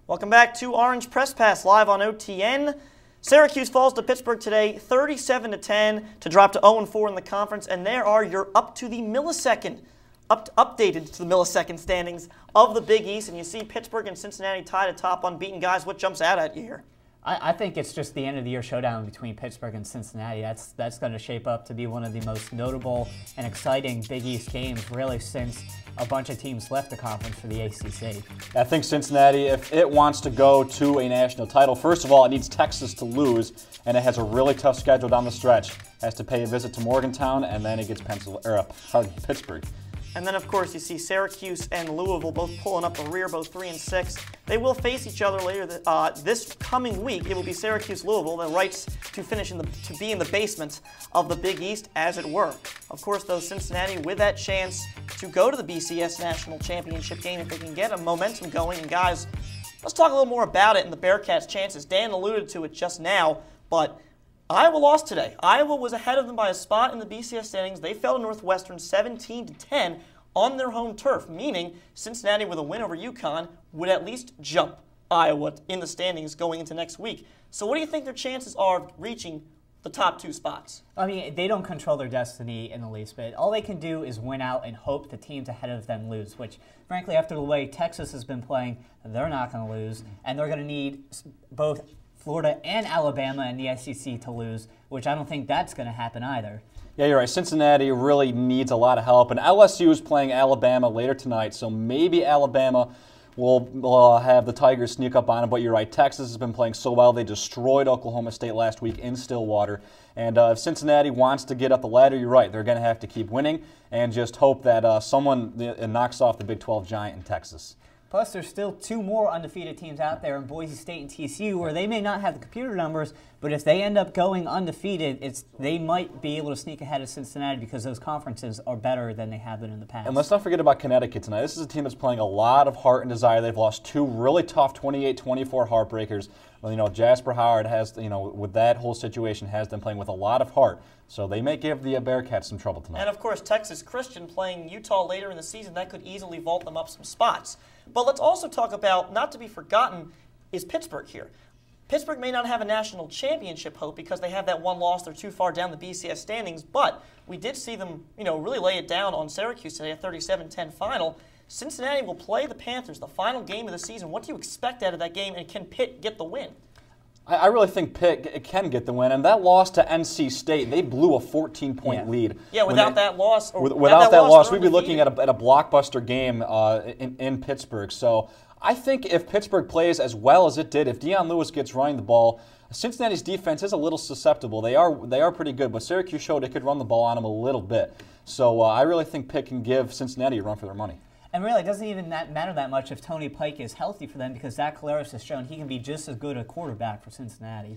Welcome back to Orange Press Pass live on OTN. Syracuse falls to Pittsburgh today, 37-10 to drop to 0-4 in the conference, and there are your updated to the millisecond standings of the Big East, and you see Pittsburgh and Cincinnati tied atop unbeaten. Guys, what jumps out at you here? I think it's just the end of the year showdown between Pittsburgh and Cincinnati. That's going to shape up to be one of the most notable and exciting Big East games really since a bunch of teams left the conference for the ACC. I think Cincinnati, if it wants to go to a national title, first of all, it needs Texas to lose, and it has a really tough schedule down the stretch. It has to pay a visit to Morgantown, and then it gets Pittsburgh. And then, of course, you see Syracuse and Louisville both pulling up the rear, both 3-6. They will face each other later this coming week. It will be Syracuse-Louisville, the rights to finish to be in the basement of the Big East, as it were. Of course, though, Cincinnati with that chance to go to the BCS National Championship game if they can get a momentum going. And guys, let's talk a little more about it and the Bearcats' chances. Dan alluded to it just now, but Iowa lost today. Iowa was ahead of them by a spot in the BCS standings. They fell to Northwestern 17-10 on their home turf, meaning Cincinnati with a win over UConn would at least jump Iowa in the standings going into next week. So what do you think their chances are of reaching the top two spots? I mean, they don't control their destiny in the least bit. All they can do is win out and hope the teams ahead of them lose, which, frankly, after the way Texas has been playing, they're not going to lose, and they're going to need both Florida and Alabama in the SEC to lose, which I don't think that's going to happen either. Yeah, you're right. Cincinnati really needs a lot of help, and LSU is playing Alabama later tonight, so maybe Alabama will have the Tigers sneak up on them. But you're right, Texas has been playing so well. They destroyed Oklahoma State last week in Stillwater, and if Cincinnati wants to get up the ladder, you're right, they're going to have to keep winning and just hope that someone knocks off the Big 12 giant in Texas. Plus, there's still two more undefeated teams out there in Boise State and TCU where they may not have the computer numbers, but if they end up going undefeated, they might be able to sneak ahead of Cincinnati because those conferences are better than they have been in the past. And let's not forget about Connecticut tonight. This is a team that's playing a lot of heart and desire. They've lost two really tough 28-24 heartbreakers. Well, Jasper Howard has, with that whole situation, has them playing with a lot of heart. So they may give the Bearcats some trouble tonight. And, of course, Texas Christian playing Utah later in the season. That could easily vault them up some spots. But let's also talk about, not to be forgotten, is Pittsburgh here. Pittsburgh may not have a national championship hope because they have that one loss. They're too far down the BCS standings. But we did see them, really lay it down on Syracuse today, a 37-10 final. Cincinnati will play the Panthers, the final game of the season. What do you expect out of that game, and can Pitt get the win? I really think Pitt can get the win, and that loss to NC State, they blew a 14-point lead. Yeah, without that loss, we'd be looking at a blockbuster game in Pittsburgh. So I think if Pittsburgh plays as well as it did, if Dion Lewis gets running the ball, Cincinnati's defense is a little susceptible. They are pretty good, but Syracuse showed it could run the ball on them a little bit. So I really think Pitt can give Cincinnati a run for their money. And really, it doesn't even matter that much if Tony Pike is healthy for them because Zach Collaros has shown he can be just as good a quarterback for Cincinnati.